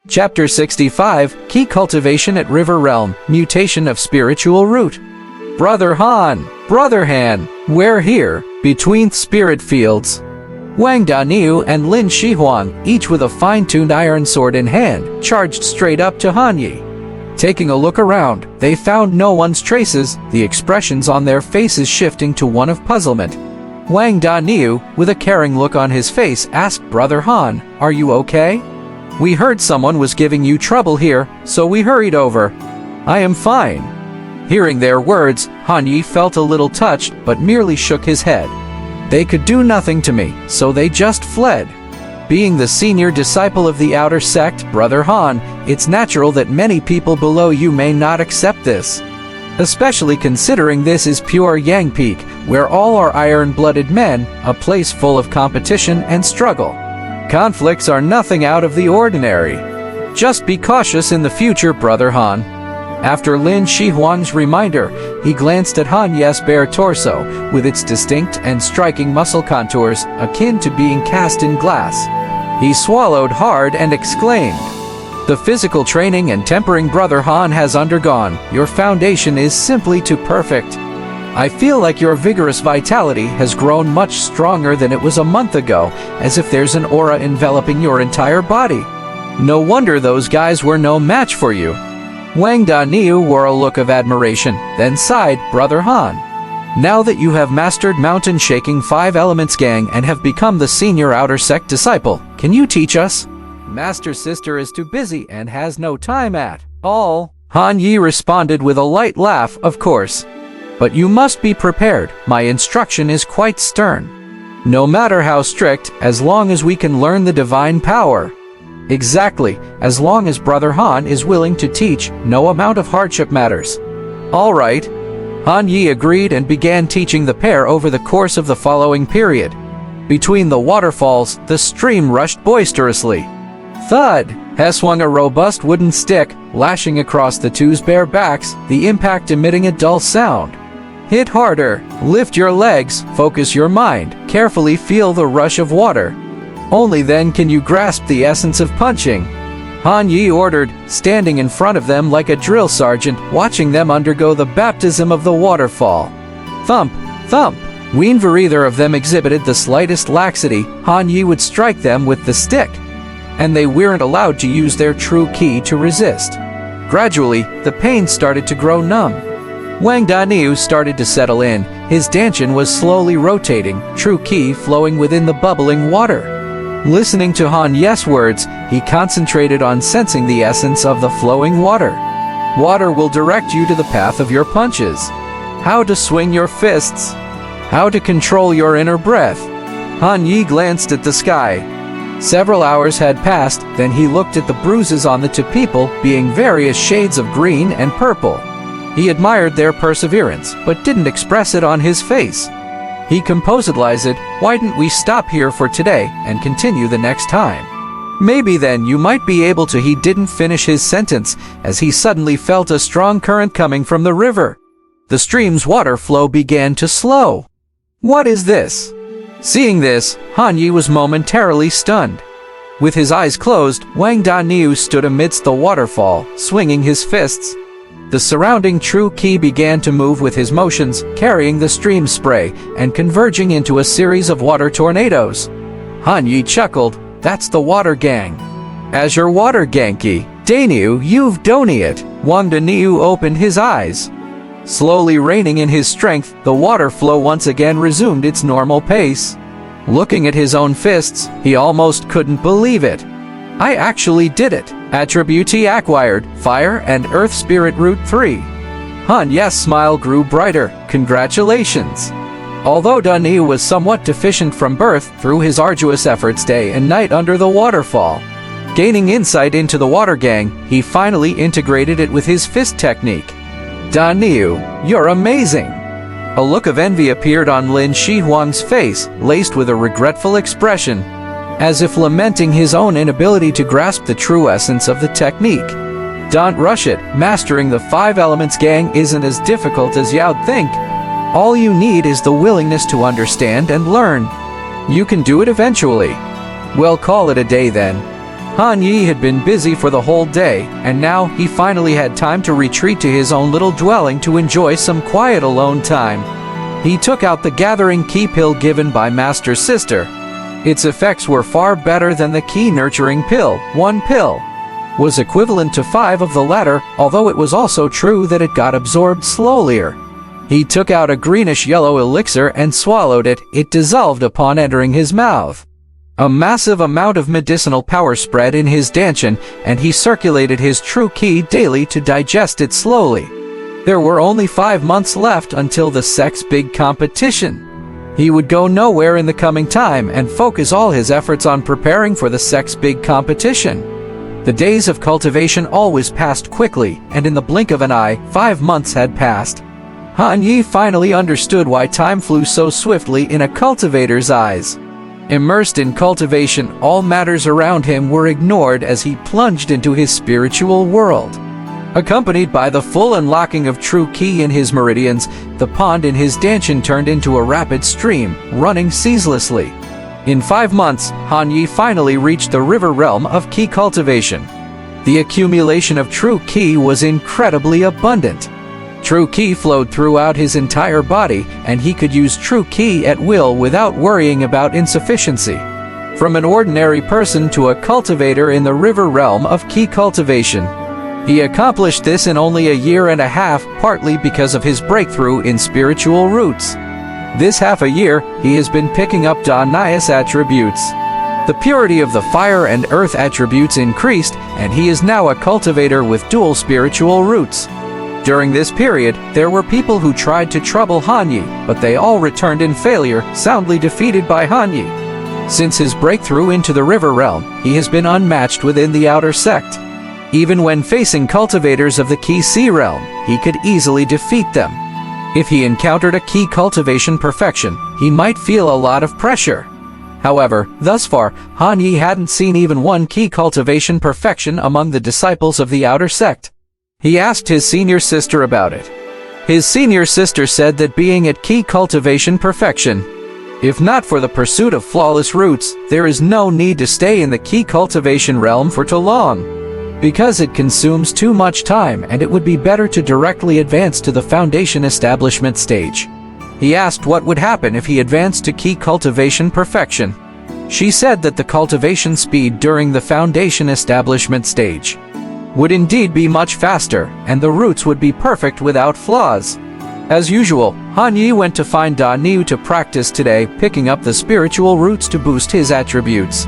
Chapter 65, Key Cultivation at River Realm, Mutation of Spiritual Root. Brother Han, Brother Han, we're here, between spirit fields. Wang Daniu and Lin Shihuang, each with a fine-tuned iron sword in hand, charged straight up to Han Yi. Taking a look around, they found no one's traces, the expressions on their faces shifting to one of puzzlement. Wang Daniu, with a caring look on his face, asked Brother Han, "Are you okay? We heard someone was giving you trouble here, so we hurried over." "I am fine." Hearing their words, Han Yi felt a little touched, but merely shook his head. "They could do nothing to me, so they just fled." Being the senior disciple of the outer sect, Brother Han, it's natural that many people below you may not accept this. Especially considering this is pure Yang Peak, where all are iron-blooded men, a place full of competition and struggle. Conflicts are nothing out of the ordinary. Just be cautious in the future, Brother Han. After Lin Shihuang's reminder, he glanced at Han Ye's bare torso, with its distinct and striking muscle contours, akin to being cast in glass. He swallowed hard and exclaimed, "The physical training and tempering Brother Han has undergone, your foundation is simply too perfect. I feel like your vigorous vitality has grown much stronger than it was a month ago, as if there's an aura enveloping your entire body. No wonder those guys were no match for you." Wang Daniu wore a look of admiration, then sighed, "Brother Han, now that you have mastered mountain-shaking 5 elements gang and have become the senior outer sect disciple, can you teach us?" "Master Sister is too busy and has no time at all." Han Yi responded with a light laugh, "Of course. But you must be prepared, my instruction is quite stern. No matter how strict, as long as we can learn the divine power." "Exactly, as long as Brother Han is willing to teach, no amount of hardship matters." "All right." Han Yi agreed and began teaching the pair over the course of the following period. Between the waterfalls, the stream rushed boisterously. Thud! He swung a robust wooden stick, lashing across the two's bare backs, the impact emitting a dull sound. "Hit harder, lift your legs, focus your mind, carefully feel the rush of water. Only then can you grasp the essence of punching," Han Yi ordered, standing in front of them like a drill sergeant, watching them undergo the baptism of the waterfall. Thump, thump. Whenever either of them exhibited the slightest laxity, Han Yi would strike them with the stick, and they weren't allowed to use their true ki to resist. Gradually, the pain started to grow numb. Wang Daniu started to settle in, his dantian was slowly rotating, true ki flowing within the bubbling water. Listening to Han Ye's words, he concentrated on sensing the essence of the flowing water. Water will direct you to the path of your punches, how to swing your fists, how to control your inner breath. Han Yi glanced at the sky. Several hours had passed, then he looked at the bruises on the two people, being various shades of green and purple. He admired their perseverance, but didn't express it on his face. He composedly, "Why didn't we stop here for today and continue the next time? Maybe then you might be able to." He didn't finish his sentence, as he suddenly felt a strong current coming from the river. The stream's water flow began to slow. "What is this?" Seeing this, Han Yi was momentarily stunned. With his eyes closed, Wang Daniu stood amidst the waterfall, swinging his fists. The surrounding true ki began to move with his motions, carrying the stream spray and converging into a series of water tornadoes. Han Yi chuckled, "That's the water gang." "As your water ganki, Daniu, you've done it." Wang Daniu opened his eyes. Slowly reining in his strength, the water flow once again resumed its normal pace. Looking at his own fists, he almost couldn't believe it. "I actually did it. Attribute acquired, Fire and Earth Spirit Root 3. Han Ye's smile grew brighter. "Congratulations." Although Daniu was somewhat deficient from birth, through his arduous efforts day and night under the waterfall, gaining insight into the water gang, he finally integrated it with his fist technique. "Daniu, you're amazing." A look of envy appeared on Lin Shihuang's face, laced with a regretful expression, as if lamenting his own inability to grasp the true essence of the technique. "Don't rush it. Mastering the 5 elements gang isn't as difficult as you'd think. All you need is the willingness to understand and learn. You can do it eventually." "We'll call it a day then." Han Yi had been busy for the whole day, and now he finally had time to retreat to his own little dwelling to enjoy some quiet alone time. He took out the gathering key pill given by Master's sister. Its effects were far better than the key nurturing pill. 1 pill was equivalent to 5 of the latter, although it was also true that it got absorbed slowlier. He took out a greenish-yellow elixir and swallowed it. It dissolved upon entering his mouth. A massive amount of medicinal power spread in his dantian, and he circulated his true ki daily to digest it slowly. There were only 5 months left until the sex big competition. He would go nowhere in the coming time and focus all his efforts on preparing for the sex big competition. The days of cultivation always passed quickly, and in the blink of an eye, 5 months had passed. Han Yi finally understood why time flew so swiftly in a cultivator's eyes. Immersed in cultivation, all matters around him were ignored as he plunged into his spiritual world. Accompanied by the full unlocking of true ki in his meridians, the pond in his dantian turned into a rapid stream, running ceaselessly. In 5 months, Han Yi finally reached the river realm of ki cultivation. The accumulation of true ki was incredibly abundant. True ki flowed throughout his entire body, and he could use true ki at will without worrying about insufficiency. From an ordinary person to a cultivator in the river realm of ki cultivation. He accomplished this in only a year and a half, partly because of his breakthrough in spiritual roots. This half a year, he has been picking up Danias attributes. The purity of the fire and earth attributes increased, and he is now a cultivator with dual spiritual roots. During this period, there were people who tried to trouble Han Yi, but they all returned in failure, soundly defeated by Han Yi. Since his breakthrough into the river realm, he has been unmatched within the outer sect. Even when facing cultivators of the Ki Sea realm, he could easily defeat them. If he encountered a Ki cultivation perfection, he might feel a lot of pressure. However, thus far, Han Yi hadn't seen even one Ki cultivation perfection among the disciples of the outer sect. He asked his senior sister about it. His senior sister said that being at Ki cultivation perfection, if not for the pursuit of flawless roots, there is no need to stay in the Ki cultivation realm for too long, because it consumes too much time and it would be better to directly advance to the foundation establishment stage. He asked what would happen if he advanced to Ki cultivation perfection. She said that the cultivation speed during the foundation establishment stage would indeed be much faster, and the roots would be perfect without flaws. As usual, Han Yi went to find Da Niu to practice today, picking up the spiritual roots to boost his attributes.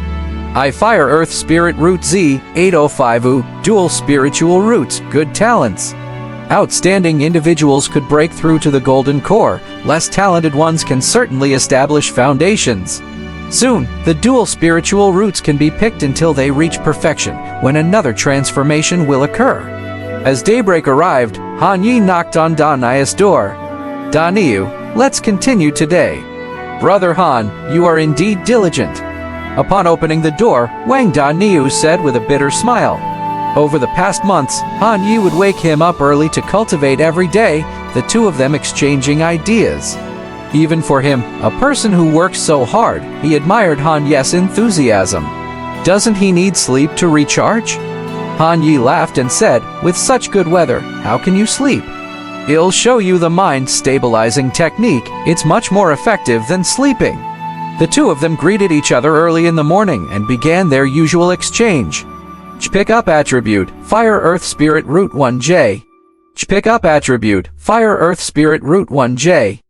I Fire Earth Spirit Root Z, 805U, Dual Spiritual Roots, Good Talents. Outstanding individuals could break through to the golden core. Less talented ones can certainly establish foundations. Soon, the dual spiritual roots can be picked until they reach perfection, when another transformation will occur. As daybreak arrived, Han Yi knocked on Da Niu's door. Da Niu, let's continue today. Brother Han, you are indeed diligent. Upon opening the door, Wang Da Niu said with a bitter smile. Over the past months, Han Yi would wake him up early to cultivate every day, the two of them exchanging ideas. Even for him, a person who works so hard, he admired Han Yi's enthusiasm. Doesn't he need sleep to recharge? Han Yi laughed and said, with such good weather, how can you sleep? It'll show you the mind-stabilizing technique. It's much more effective than sleeping. The two of them greeted each other early in the morning and began their usual exchange. Pick up attribute, Fire Earth Spirit Root 1J. Pick up attribute, Fire Earth Spirit Root 1J.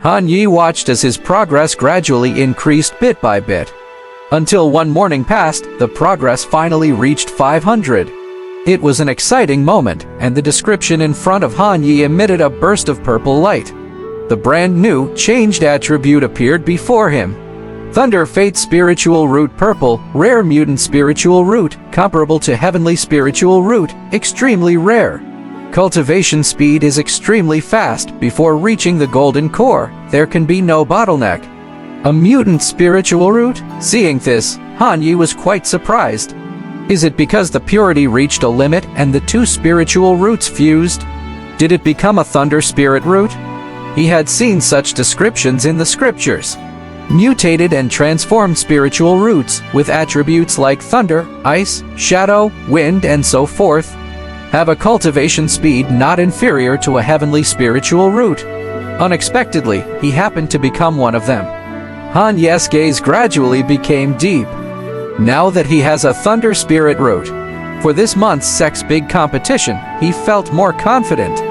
Han Yi watched as his progress gradually increased bit by bit. Until one morning passed, the progress finally reached 500. It was an exciting moment, and the description in front of Han Yi emitted a burst of purple light. The brand new, changed attribute appeared before him. Thunder Fate Spiritual Root Purple, Rare Mutant Spiritual Root, comparable to Heavenly Spiritual Root, extremely rare. Cultivation speed is extremely fast. Before reaching the golden core, there can be no bottleneck. A mutant spiritual root? Seeing this, Han Yi was quite surprised. Is it because the purity reached a limit and the two spiritual roots fused? Did it become a thunder spirit root? He had seen such descriptions in the scriptures. Mutated and transformed spiritual roots, with attributes like thunder, ice, shadow, wind, and so forth, have a cultivation speed not inferior to a heavenly spiritual root. Unexpectedly, he happened to become one of them. Han Ye's gaze gradually became deep. Now that he has a thunder spirit root, for this month's sex big competition, he felt more confident.